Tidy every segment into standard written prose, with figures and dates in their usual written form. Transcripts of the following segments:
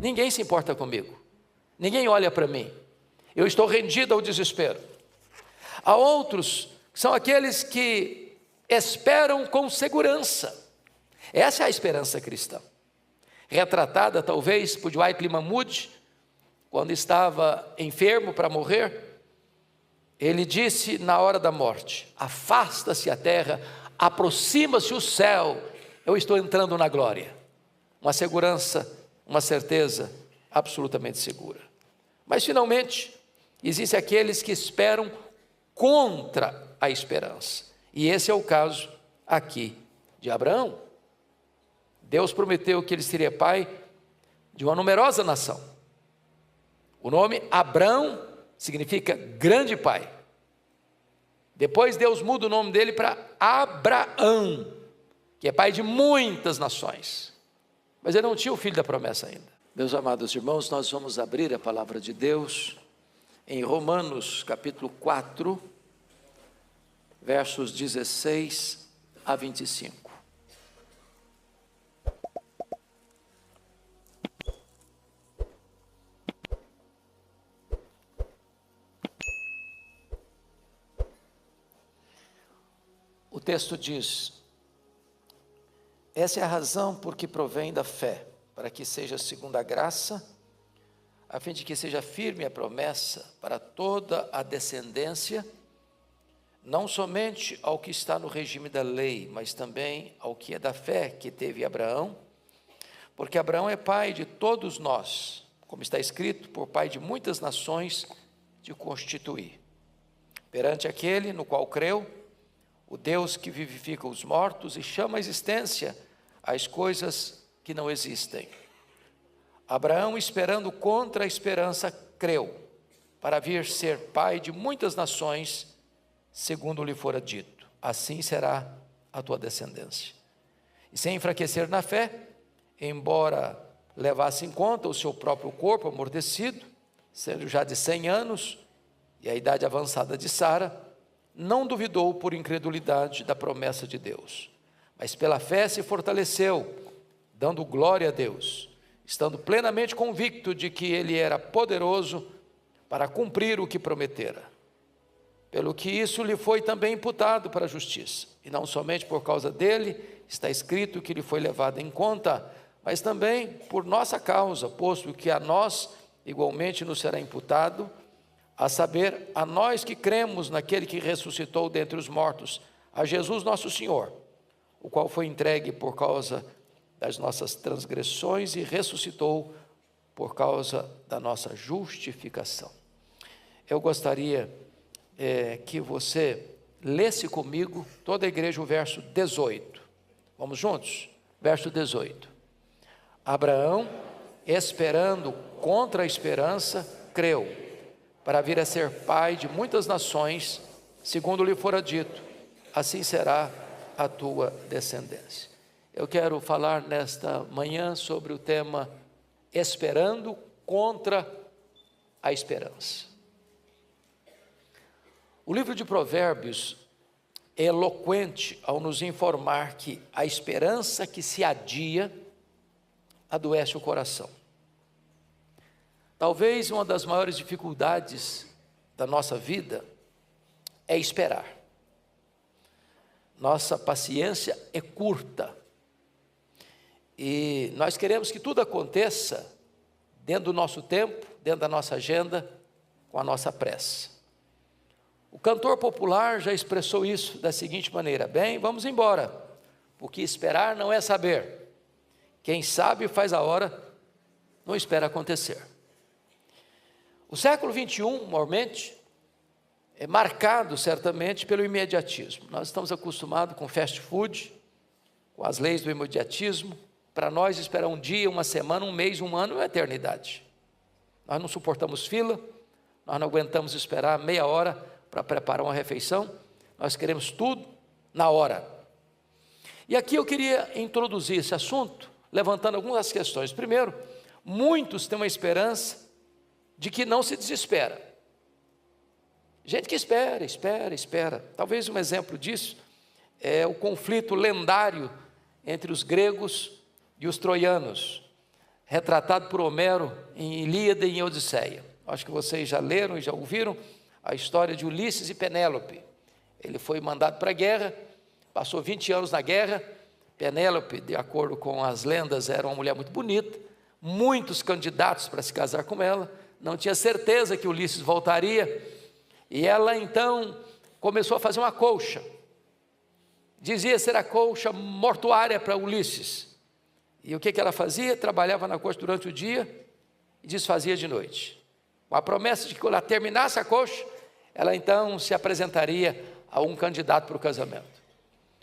ninguém se importa comigo, ninguém olha para mim, eu estou rendido ao desespero. Há outros que são aqueles que esperam com segurança. Essa é a esperança cristã, retratada talvez por Dwight Lyman Moody, quando estava enfermo para morrer. Ele disse na hora da morte: afasta-se a terra, aproxima-se o céu, eu estou entrando na glória. Uma segurança, uma certeza absolutamente segura. Mas finalmente, existem aqueles que esperam contra a esperança, e esse é o caso aqui de Abraão. Deus prometeu que ele seria pai de uma numerosa nação. O nome Abrão significa grande pai. Depois Deus muda o nome dele para Abraão, que é pai de muitas nações. Mas ele não tinha o filho da promessa ainda. Meus amados irmãos, nós vamos abrir a palavra de Deus em Romanos capítulo 4, versos 16 a 25. O texto diz: essa é a razão por que provém da fé, para que seja segundo a graça, a fim de que seja firme a promessa para toda a descendência, não somente ao que está no regime da lei, mas também ao que é da fé que teve Abraão, porque Abraão é pai de todos nós, como está escrito, por pai de muitas nações te constituí. Perante aquele no qual creu, o Deus que vivifica os mortos e chama à existência as coisas que não existem. Abraão, esperando contra a esperança, creu, para vir ser pai de muitas nações, segundo lhe fora dito: assim será a tua descendência. E sem enfraquecer na fé, embora levasse em conta o seu próprio corpo amortecido, sendo já de 100 anos, e a idade avançada de Sara, não duvidou por incredulidade da promessa de Deus, mas pela fé se fortaleceu, dando glória a Deus, estando plenamente convicto de que Ele era poderoso para cumprir o que prometera. Pelo que isso lhe foi também imputado para a justiça, e não somente por causa dele, está escrito que lhe foi levado em conta, mas também por nossa causa, posto que a nós igualmente nos será imputado, a saber, a nós que cremos naquele que ressuscitou dentre os mortos, a Jesus nosso Senhor, o qual foi entregue por causa das nossas transgressões e ressuscitou por causa da nossa justificação. Eu gostaria que você lesse comigo, toda a igreja, o verso 18. Vamos juntos? Verso 18. Abraão, esperando contra a esperança, creu, para vir a ser pai de muitas nações, segundo lhe fora dito: assim será a tua descendência. Eu quero falar nesta manhã sobre o tema esperando contra a esperança. O livro de Provérbios é eloquente ao nos informar que a esperança que se adia adoece o coração. Talvez uma das maiores dificuldades da nossa vida é esperar. Nossa paciência é curta e nós queremos que tudo aconteça dentro do nosso tempo, dentro da nossa agenda, com a nossa pressa. O cantor popular já expressou isso da seguinte maneira: bem, vamos embora, porque esperar não é saber. Quem sabe faz a hora, não espera acontecer. O século XXI, normalmente, é marcado certamente pelo imediatismo. Nós estamos acostumados com fast food, com as leis do imediatismo. Para nós, esperar um dia, uma semana, um mês, um ano é uma eternidade. Nós não suportamos fila, nós não aguentamos esperar meia hora para preparar uma refeição, nós queremos tudo na hora. E aqui eu queria introduzir esse assunto, levantando algumas questões. Primeiro, muitos têm uma esperança de que não se desespera. Gente que espera. Talvez um exemplo disso é o conflito lendário entre os gregos e os troianos. retratado por Homero em Ilíada e em Odisseia. Acho que vocês já leram e já ouviram a história de Ulisses e Penélope. Ele foi mandado para a guerra, passou 20 anos na guerra. Penélope, de acordo com as lendas, era uma mulher muito bonita, muitos candidatos para se casar com ela, não tinha certeza que Ulisses voltaria, e ela então começou a fazer uma colcha, dizia ser a colcha mortuária para Ulisses. E o que ela fazia? Trabalhava na colcha durante o dia e desfazia de noite, com a promessa de que quando ela terminasse a colcha, ela então se apresentaria a um candidato para o casamento.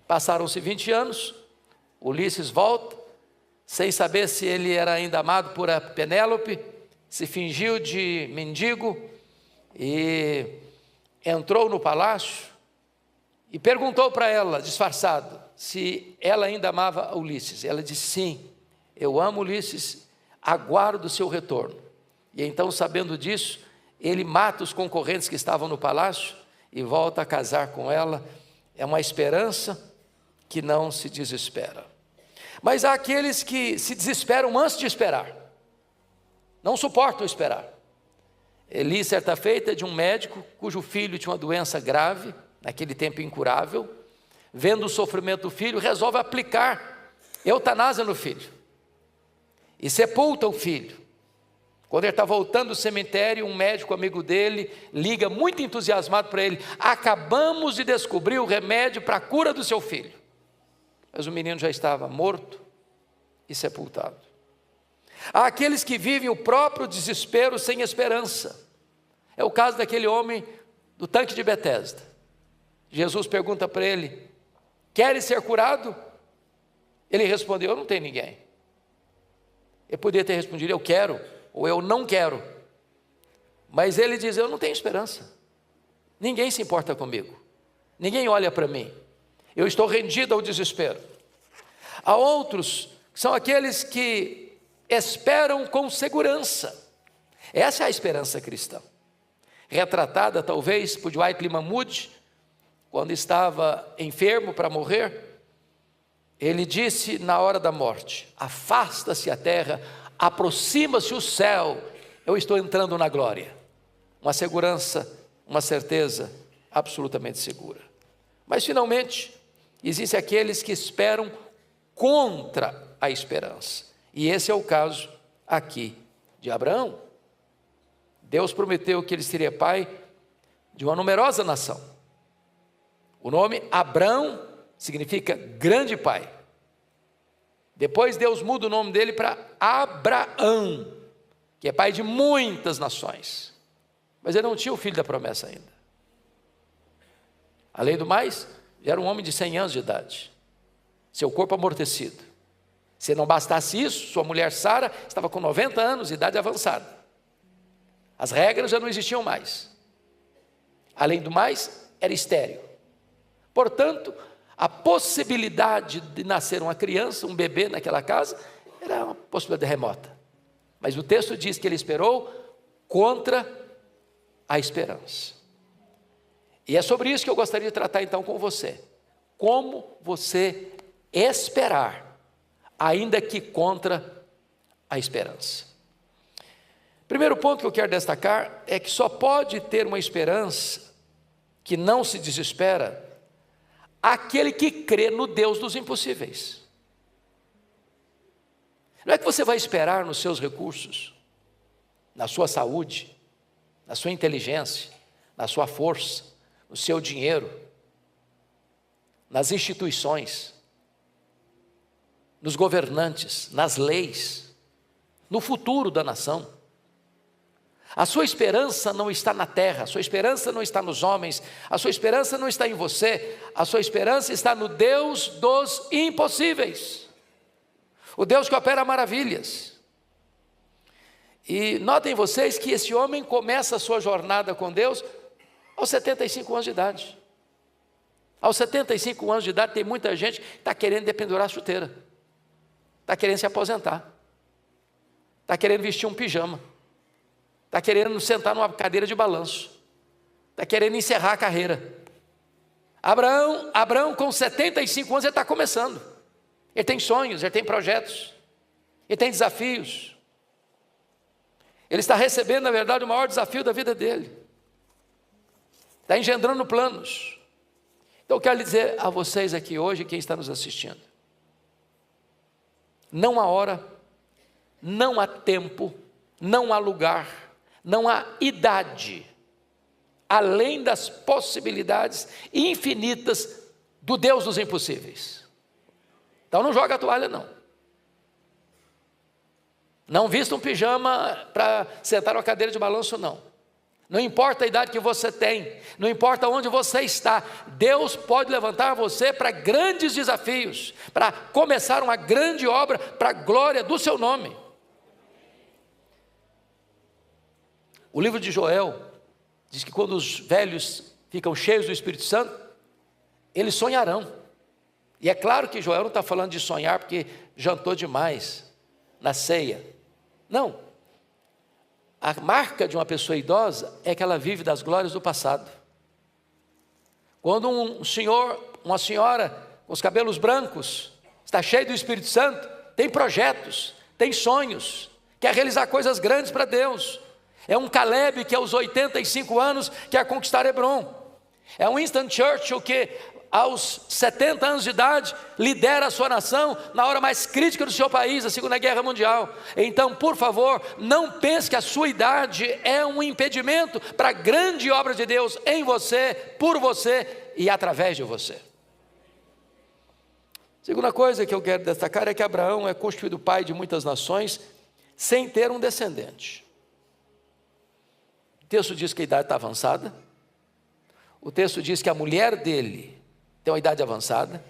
Passaram-se 20 anos, Ulisses volta, sem saber se ele era ainda amado por Penélope, se fingiu de mendigo e entrou no palácio e perguntou para ela, disfarçado, se ela ainda amava Ulisses. Ela disse: sim, eu amo Ulisses, aguardo o seu retorno. E então, sabendo disso, ele mata os concorrentes que estavam no palácio e volta a casar com ela. É uma esperança que não se desespera. Mas há aqueles que se desesperam antes de esperar, não suportam esperar. Eli, certa feita, é de um médico cujo filho tinha uma doença grave, naquele tempo incurável. Vendo o sofrimento do filho, resolve aplicar eutanásia no filho e sepulta o filho. Quando ele está voltando do cemitério, um médico amigo dele liga muito entusiasmado para ele: acabamos de descobrir o remédio para a cura do seu filho. Mas o menino já estava morto e sepultado. Há aqueles que vivem o próprio desespero sem esperança. É o caso daquele homem do tanque de Betesda. Jesus pergunta para ele: queres ser curado? Ele respondeu: eu não tenho ninguém. Ele poderia ter respondido: eu quero, ou eu não quero. Mas ele diz: eu não tenho esperança. Ninguém se importa comigo. Ninguém olha para mim. Eu estou rendido ao desespero. Há outros que são aqueles que esperam com segurança. Essa é a esperança cristã, retratada talvez por Dwight Lyman Moody, quando estava enfermo para morrer. Ele disse na hora da morte: afasta-se a terra, aproxima-se o céu, eu estou entrando na glória. Uma segurança, uma certeza absolutamente segura. Mas finalmente, existem aqueles que esperam contra a esperança. E esse é o caso aqui de Abraão. Deus prometeu que ele seria pai de uma numerosa nação. O nome Abrão significa grande pai. Depois Deus muda o nome dele para Abraão, que é pai de muitas nações. Mas ele não tinha o filho da promessa ainda. Além do mais, era um homem de 100 anos de idade, seu corpo amortecido. Se não bastasse isso, sua mulher Sara estava com 90 anos de idade avançada. As regras já não existiam mais. Além do mais, era estéril. Portanto, a possibilidade de nascer uma criança, um bebê naquela casa, era uma possibilidade remota. Mas o texto diz que ele esperou contra a esperança. E é sobre isso que eu gostaria de tratar então com você. Como você esperar, ainda que contra a esperança. Primeiro ponto que eu quero destacar é que só pode ter uma esperança que não se desespera aquele que crê no Deus dos impossíveis. Não é que você vai esperar nos seus recursos, na sua saúde, na sua inteligência, na sua força, no seu dinheiro, nas instituições, nos governantes, nas leis, no futuro da nação. A sua esperança não está na terra, a sua esperança não está nos homens, a sua esperança não está em você, a sua esperança está no Deus dos impossíveis, o Deus que opera maravilhas. E notem vocês que esse homem começa a sua jornada com Deus aos 75 anos de idade. Aos 75 anos de idade tem muita gente que está querendo dependurar a chuteira, está querendo se aposentar, está querendo vestir um pijama, está querendo sentar numa cadeira de balanço, está querendo encerrar a carreira. Abraão com 75 anos, ele está começando. Ele tem sonhos, ele tem projetos, ele tem desafios. Ele está recebendo, na verdade, o maior desafio da vida dele. Está engendrando planos. Então eu quero dizer a vocês aqui hoje, quem está nos assistindo, não há hora, não há tempo, não há lugar, não há idade, além das possibilidades infinitas do Deus dos impossíveis. Então não joga a toalha não. Não vista um pijama para sentar numa cadeira de balanço não. Não importa a idade que você tem, não importa onde você está, Deus pode levantar você para grandes desafios, para começar uma grande obra para a glória do seu nome. O livro de Joel diz que quando os velhos ficam cheios do Espírito Santo, eles sonharão. E é claro que Joel não está falando de sonhar porque jantou demais na ceia. Não. A marca de uma pessoa idosa é que ela vive das glórias do passado. Quando um senhor, uma senhora com os cabelos brancos, está cheio do Espírito Santo, tem projetos, tem sonhos, quer realizar coisas grandes para Deus. É um Caleb que aos 85 anos quer conquistar Hebrom. É um Winston Churchill que aos 70 anos de idade lidera a sua nação na hora mais crítica do seu país, a Segunda Guerra Mundial. Então, por favor, não pense que a sua idade é um impedimento para a grande obra de Deus em você, por você e através de você. Segunda coisa que eu quero destacar é que Abraão é constituído pai de muitas nações sem ter um descendente. O texto diz que a idade está avançada. O texto diz que a mulher dele tem uma idade avançada.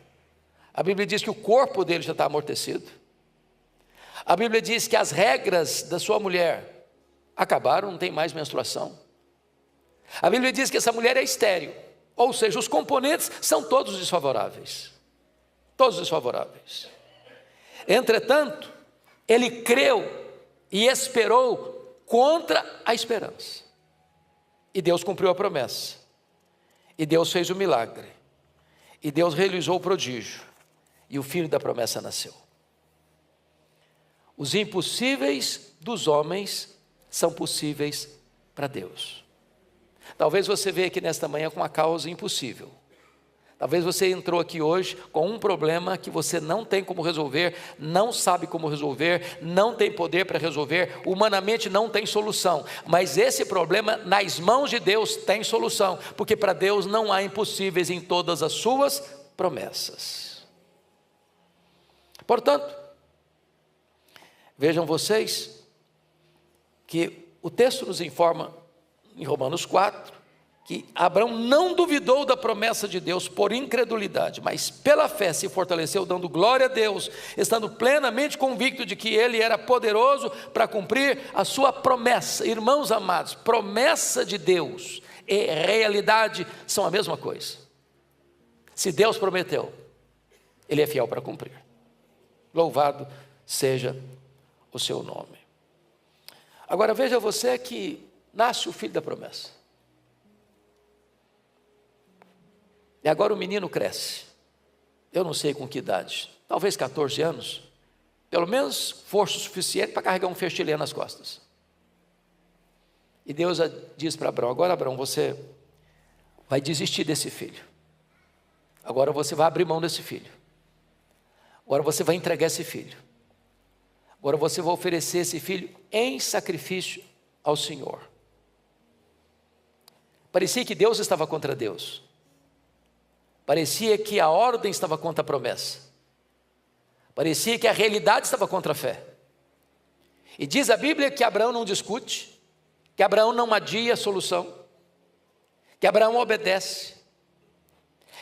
A Bíblia diz que o corpo dele já está amortecido. A Bíblia diz que as regras da sua mulher acabaram, não tem mais menstruação. A Bíblia diz que essa mulher é estéril, ou seja, os componentes são todos desfavoráveis. Todos desfavoráveis. Entretanto, ele creu e esperou contra a esperança. E Deus cumpriu a promessa. E Deus fez o milagre. E Deus realizou o prodígio, e o filho da promessa nasceu. Os impossíveis dos homens são possíveis para Deus. Talvez você veja aqui nesta manhã com uma causa impossível. Talvez você entrou aqui hoje com um problema que você não tem como resolver, não sabe como resolver, não tem poder para resolver, humanamente não tem solução. Mas esse problema, nas mãos de Deus, tem solução, porque para Deus não há impossíveis em todas as suas promessas. Portanto, vejam vocês que o texto nos informa em Romanos 4, que Abraão não duvidou da promessa de Deus por incredulidade, mas pela fé se fortaleceu, dando glória a Deus, estando plenamente convicto de que Ele era poderoso para cumprir a sua promessa. Irmãos amados, promessa de Deus e realidade são a mesma coisa. Se Deus prometeu, Ele é fiel para cumprir. Louvado seja o seu nome. Agora veja você que nasce o filho da promessa. E agora o menino cresce. Eu não sei com que idade, talvez 14 anos, pelo menos força suficiente para carregar um festilê nas costas. E Deus diz para Abraão: agora Abraão, você vai desistir desse filho. Agora você vai abrir mão desse filho. Agora você vai entregar esse filho. Agora você vai oferecer esse filho em sacrifício ao Senhor. Parecia que Deus estava contra Deus. Parecia que a ordem estava contra a promessa. Parecia que a realidade estava contra a fé. E diz a Bíblia que Abraão não discute, que Abraão não adia a solução, que Abraão obedece,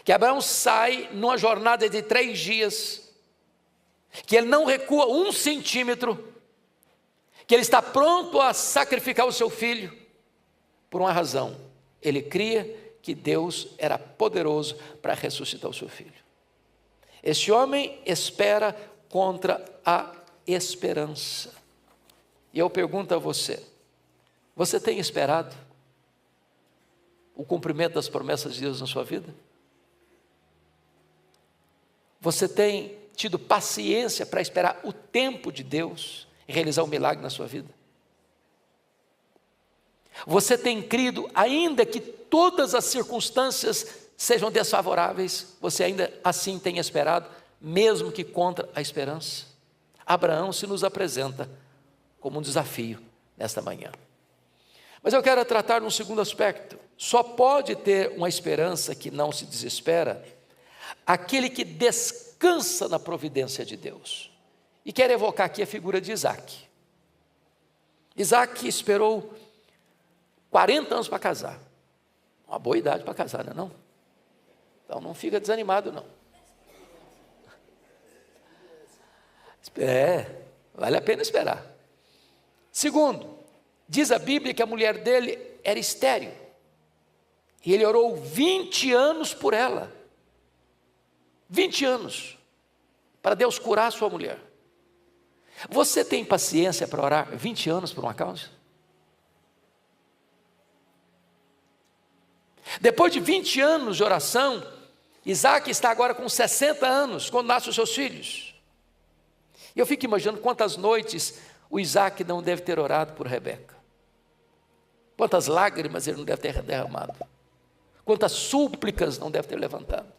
que Abraão sai numa jornada de 3 dias, que ele não recua 1 centímetro, que ele está pronto a sacrificar o seu filho, por uma razão: ele cria que Deus era poderoso para ressuscitar o seu filho. Este homem espera contra a esperança. E eu pergunto a você: você tem esperado o cumprimento das promessas de Deus na sua vida? Você tem tido paciência para esperar o tempo de Deus e realizar um milagre na sua vida? Você tem crido, ainda que todas as circunstâncias sejam desfavoráveis, você ainda assim tem esperado, mesmo que contra a esperança? Abraão se nos apresenta como um desafio nesta manhã. Mas eu quero tratar de um segundo aspecto. Só pode ter uma esperança que não se desespera aquele que descansa na providência de Deus. E quero evocar aqui a figura de Isaac. Isaac esperou 40 anos para casar. Uma boa idade para casar, não é não? Então não fica desanimado não. Vale a pena esperar. Segundo, diz a Bíblia que a mulher dele era estéril. E ele orou 20 anos por ela. 20 anos. Para Deus curar a sua mulher. Você tem paciência para orar 20 anos por uma causa? Depois de 20 anos de oração, Isaac está agora com 60 anos, quando nascem os seus filhos. E eu fico imaginando quantas noites o Isaac não deve ter orado por Rebeca. Quantas lágrimas ele não deve ter derramado. Quantas súplicas não deve ter levantado.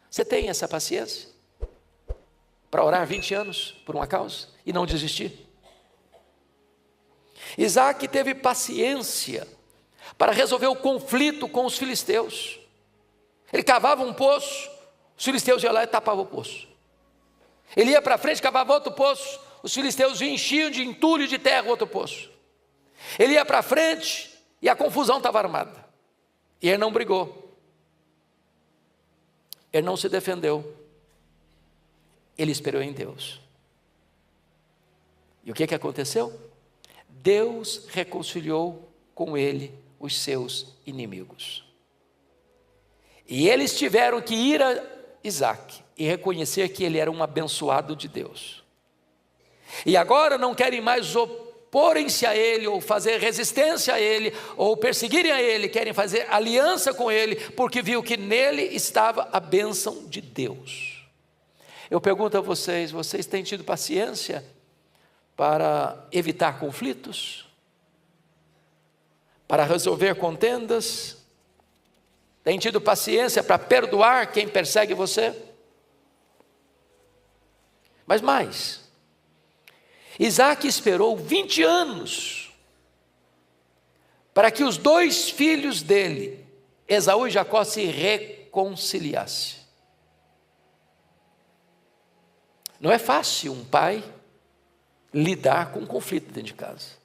Você tem essa paciência para orar 20 anos por uma causa e não desistir? Isaac teve paciência para resolver o conflito com os filisteus. Ele cavava um poço, os filisteus iam lá e tapavam o poço. Ele ia para frente, cavava outro poço, os filisteus enchiam de entulho de terra outro poço. Ele ia para frente e a confusão estava armada. E ele não brigou. Ele não se defendeu. Ele esperou em Deus. E o que aconteceu? Deus reconciliou com ele os seus inimigos. E eles tiveram que ir a Isaac e reconhecer que ele era um abençoado de Deus. E agora não querem mais oporem-se a ele, ou fazer resistência a ele, ou perseguirem a ele, querem fazer aliança com ele, porque viu que nele estava a bênção de Deus. Eu pergunto a vocês, vocês têm tido paciência para evitar conflitos? Para resolver contendas? Tem tido paciência para perdoar quem persegue você? Mas mais, Isaac esperou 20 anos para que os dois filhos dele, Esaú e Jacó, se reconciliassem. Não é fácil um pai lidar com um conflito dentro de casa.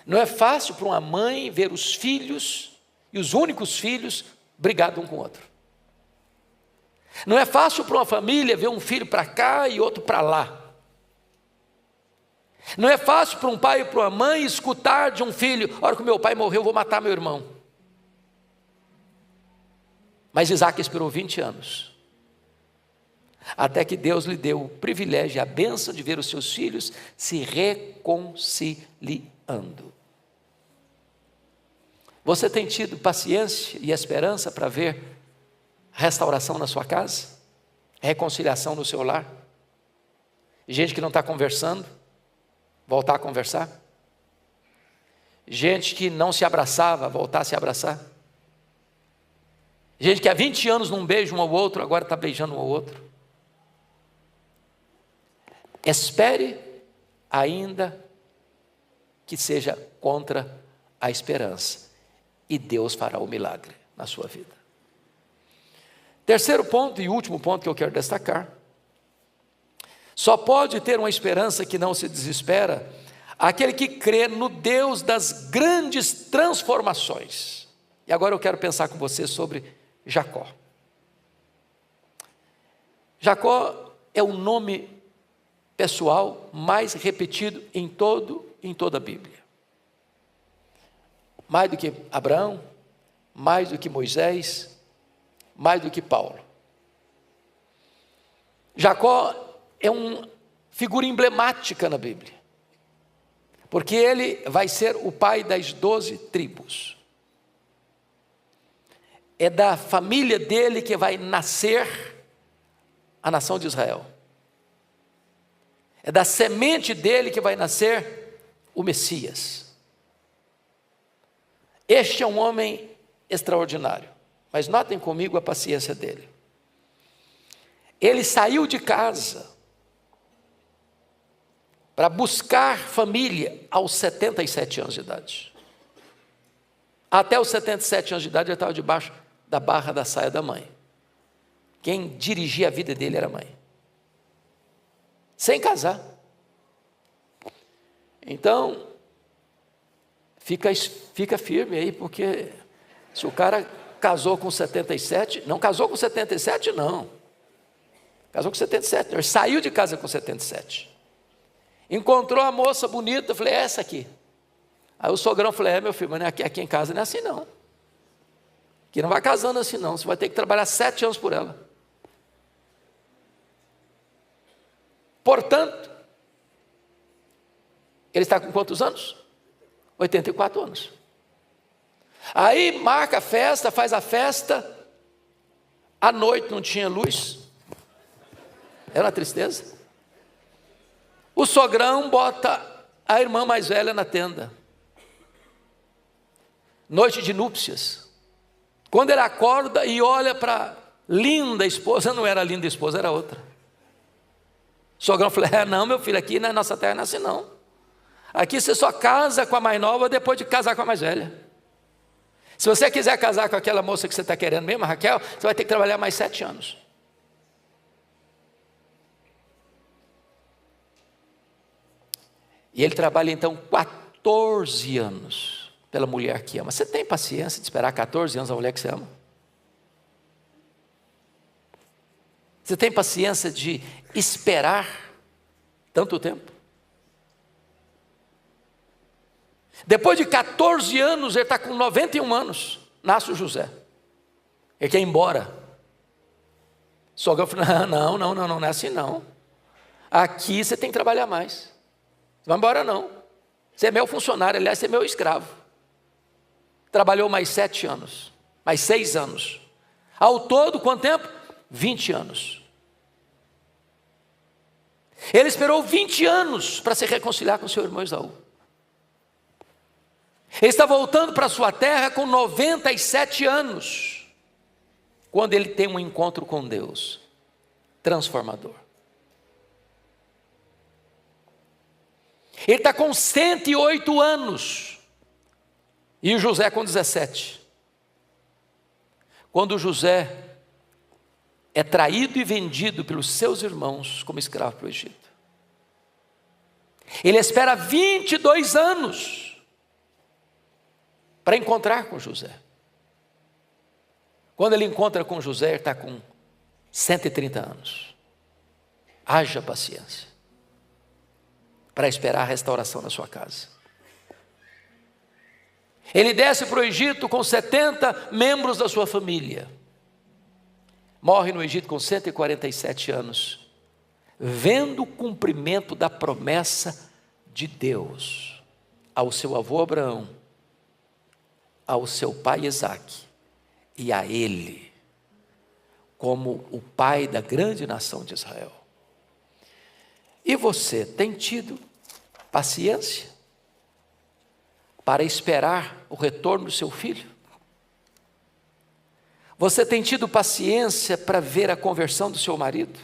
Não é fácil para uma mãe ver os filhos, e os únicos filhos, brigados um com o outro. Não é fácil para uma família ver um filho para cá e outro para lá. Não é fácil para um pai e para uma mãe escutar de um filho: a hora que meu pai morreu, eu vou matar meu irmão. Mas Isaac esperou 20 anos, até que Deus lhe deu o privilégio, a bênção de ver os seus filhos se reconciliando. Você tem tido paciência e esperança para ver restauração na sua casa? Reconciliação no seu lar? Gente que não está conversando, voltar a conversar? Gente que não se abraçava, voltar a se abraçar? Gente que há 20 anos não beija um ao outro, agora está beijando um ao outro? Espere ainda que seja contra a esperança, e Deus fará o milagre na sua vida. Terceiro ponto e último ponto que eu quero destacar: só pode ter uma esperança que não se desespera aquele que crê no Deus das grandes transformações. E agora eu quero pensar com você sobre Jacó. Jacó é o nome pessoal mais repetido em toda a Bíblia. Mais do que Abraão, mais do que Moisés, mais do que Paulo. Jacó é uma figura emblemática na Bíblia, porque ele vai ser o pai das 12 tribos. É da família dele que vai nascer a nação de Israel. É da semente dele que vai nascer o Messias. Este é um homem extraordinário, mas notem comigo a paciência dele. Ele saiu de casa para buscar família aos 77 anos de idade. Até os 77 anos de idade ele estava debaixo da barra da saia da mãe. Quem dirigia a vida dele era a mãe. Sem casar. Então, fica firme aí, porque se o cara casou com 77, não casou com 77 não. Casou com 77, ele saiu de casa com 77. Encontrou a moça bonita, falei, é essa aqui. Aí o sogrão falou, meu filho, mas aqui em casa não é assim não. Aqui não vai casando assim não, você vai ter que trabalhar 7 anos por ela. Portanto, ele está com quantos anos? 84 anos. Aí marca a festa, faz a festa, à noite não tinha luz, era uma tristeza. O sogrão bota a irmã mais velha na tenda, noite de núpcias. Quando ele acorda e olha para a linda esposa, não era a linda esposa, era outra. O sogrão falou, não meu filho, aqui na nossa terra não é assim não. Aqui você só casa com a mais nova depois de casar com a mais velha. Se você quiser casar com aquela moça que você está querendo mesmo, a Raquel, você vai ter que trabalhar mais 7 anos. E ele trabalha então 14 anos pela mulher que ama. Você tem paciência de esperar 14 anos a mulher que você ama? Você tem paciência de esperar tanto tempo? Depois de 14 anos, ele está com 91 anos, nasce o José. Ele quer ir embora. O sogrão falou, não é assim não. Aqui você tem que trabalhar mais. Não vai embora não. Você é meu funcionário, aliás, você é meu escravo. Trabalhou mais 7 anos, mais 6 anos. Ao todo, quanto tempo? 20 anos. Ele esperou 20 anos para se reconciliar com seu irmão Esaú. Ele está voltando para sua terra com 97 anos, quando ele tem um encontro com Deus, transformador. Ele está com 108 anos, e o José com 17. Quando José é traído e vendido pelos seus irmãos como escravo para o Egito. Ele espera 22 anos para encontrar com José. Quando ele encontra com José, ele está com 130 anos. Haja paciência para esperar a restauração da sua casa. Ele desce para o Egito com 70 membros da sua família. Morre no Egito com 147 anos, vendo o cumprimento da promessa de Deus ao seu avô Abraão, ao seu pai Isaque e a ele, como o pai da grande nação de Israel. E você tem tido paciência para esperar o retorno do seu filho? Você tem tido paciência para ver a conversão do seu marido?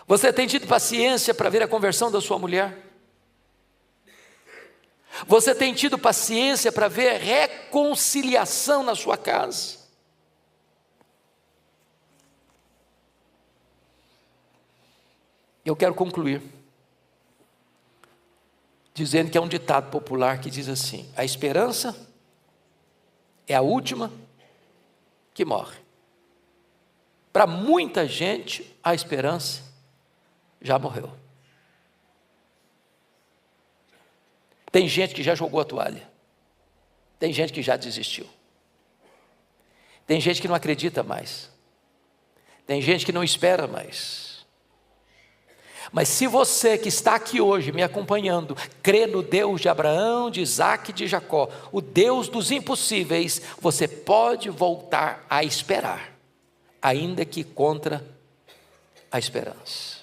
Você tem tido paciência para ver a conversão da sua mulher? Você tem tido paciência para ver a reconciliação na sua casa? Eu quero concluir dizendo que é um ditado popular que diz assim: a esperança é a última que morre. Para muita gente, a esperança já morreu. Tem gente que já jogou a toalha. Tem gente que já desistiu. Tem gente que não acredita mais. Tem gente que não espera mais. Mas se você que está aqui hoje me acompanhando, crê no Deus de Abraão, de Isaque e de Jacó, o Deus dos impossíveis, você pode voltar a esperar, ainda que contra a esperança.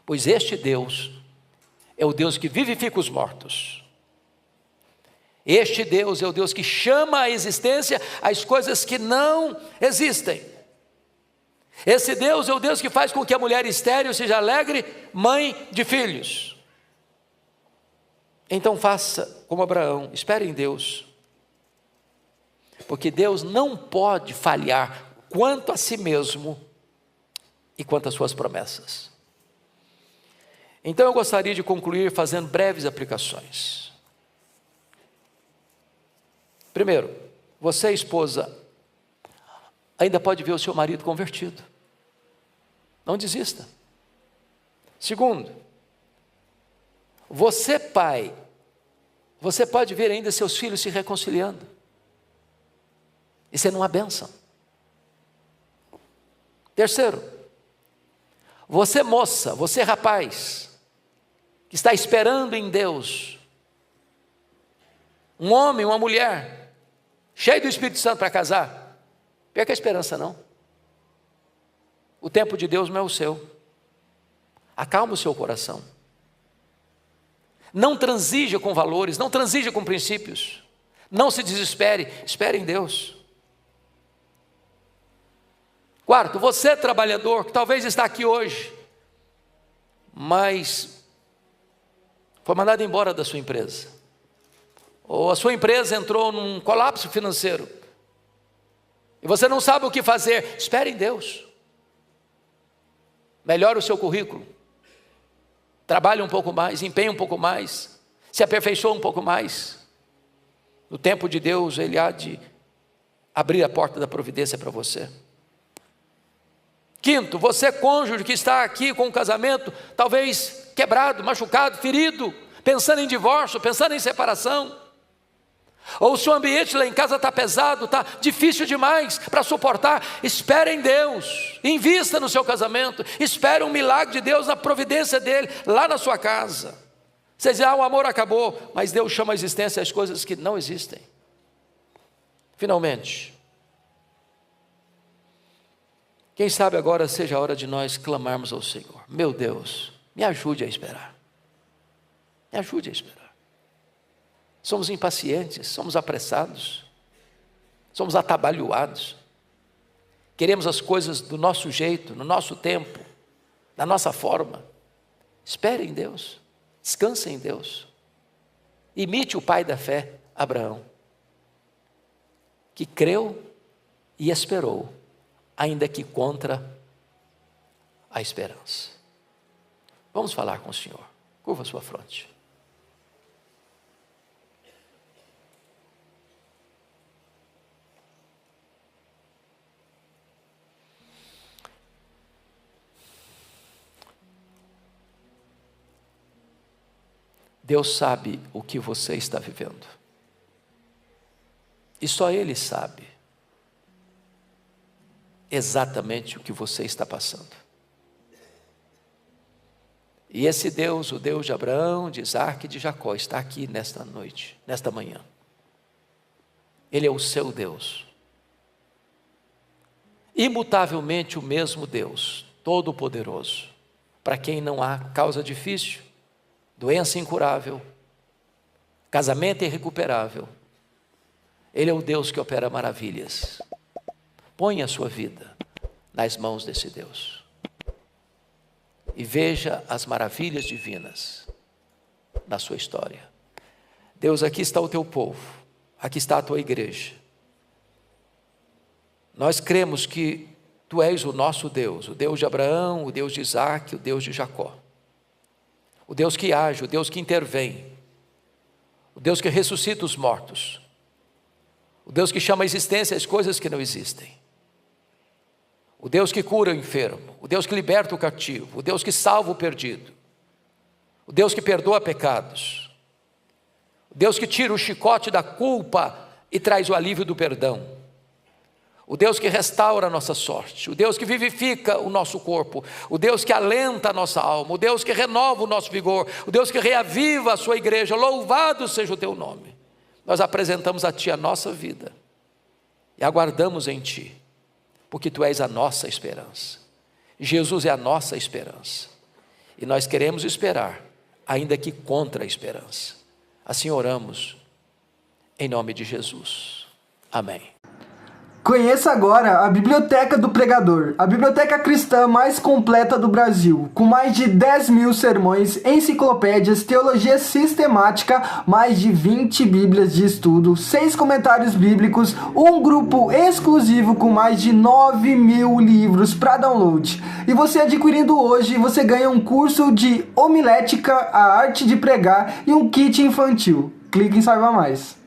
Pois este Deus é o Deus que vivifica os mortos Este Deus é o Deus que chama à existência as coisas que não existem. Esse Deus é o Deus que faz com que a mulher estéril seja alegre, mãe de filhos. Então faça como Abraão, espere em Deus, porque Deus não pode falhar quanto a si mesmo e quanto às suas promessas. Então eu gostaria de concluir fazendo breves aplicações. Primeiro, você, esposa, ainda pode ver o seu marido convertido. Não desista. Segundo, você, pai, você pode ver ainda seus filhos se reconciliando. Isso é uma bênção. Terceiro, você, moça, você, rapaz, que está esperando em Deus, um homem, uma mulher, cheio do Espírito Santo para casar, perca a esperança não. O tempo de Deus não é o seu. Acalma o seu coração. Não transija com valores, não transija com princípios. Não se desespere, espere em Deus. Quarto, você trabalhador, que talvez está aqui hoje, mas foi mandado embora da sua empresa, ou a sua empresa entrou num colapso financeiro, e você não sabe o que fazer, espere em Deus. Melhore o seu currículo, trabalhe um pouco mais, empenhe um pouco mais, se aperfeiçoe um pouco mais. No tempo de Deus, Ele há de abrir a porta da providência para você. Quinto, você, cônjuge, que está aqui com um casamento talvez quebrado, machucado, ferido, pensando em divórcio, pensando em separação, ou o seu ambiente lá em casa está pesado, está difícil demais para suportar, espere em Deus, invista no seu casamento, espere um milagre de Deus, na providência dEle, lá na sua casa. Você diz, o amor acabou, mas Deus chama à existência as coisas que não existem. Finalmente, quem sabe agora seja a hora de nós clamarmos ao Senhor. Meu Deus, me ajude a esperar. Me ajude a esperar. Somos impacientes, somos apressados, somos atabalhoados. Queremos as coisas do nosso jeito, no nosso tempo, da nossa forma. Espere em Deus, descanse em Deus. Imite o pai da fé, Abraão, que creu e esperou, ainda que contra a esperança. Vamos falar com o Senhor. Curva sua fronte. Deus sabe o que você está vivendo. E só Ele sabe exatamente o que você está passando. E esse Deus, o Deus de Abraão, de Isaac e de Jacó, está aqui nesta noite, nesta manhã. Ele é o seu Deus. Imutavelmente o mesmo Deus, todo-poderoso, para quem não há causa difícil, doença incurável, casamento irrecuperável. Ele é o Deus que opera maravilhas. Ponha a sua vida nas mãos desse Deus e veja as maravilhas divinas na sua história. Deus, aqui está o teu povo, aqui está a tua igreja. Nós cremos que tu és o nosso Deus, o Deus de Abraão, o Deus de Isaac, o Deus de Jacó. O Deus que age, o Deus que intervém, o Deus que ressuscita os mortos, o Deus que chama à existência as coisas que não existem, o Deus que cura o enfermo, o Deus que liberta o cativo, o Deus que salva o perdido, o Deus que perdoa pecados, o Deus que tira o chicote da culpa e traz o alívio do perdão, o Deus que restaura a nossa sorte, o Deus que vivifica o nosso corpo, o Deus que alenta a nossa alma, o Deus que renova o nosso vigor, o Deus que reaviva a sua igreja. Louvado seja o teu nome. Nós apresentamos a ti a nossa vida e aguardamos em ti, porque tu és a nossa esperança. Jesus é a nossa esperança e nós queremos esperar, ainda que contra a esperança. Assim oramos em nome de Jesus. Amém. Conheça agora a Biblioteca do Pregador, a biblioteca cristã mais completa do Brasil, com mais de 10.000 sermões, enciclopédias, teologia sistemática, mais de 20 bíblias de estudo, 6 comentários bíblicos, um grupo exclusivo com mais de 9.000 livros para download. E você adquirindo hoje, você ganha um curso de homilética, a arte de pregar e um kit infantil. Clique em Saiba Mais.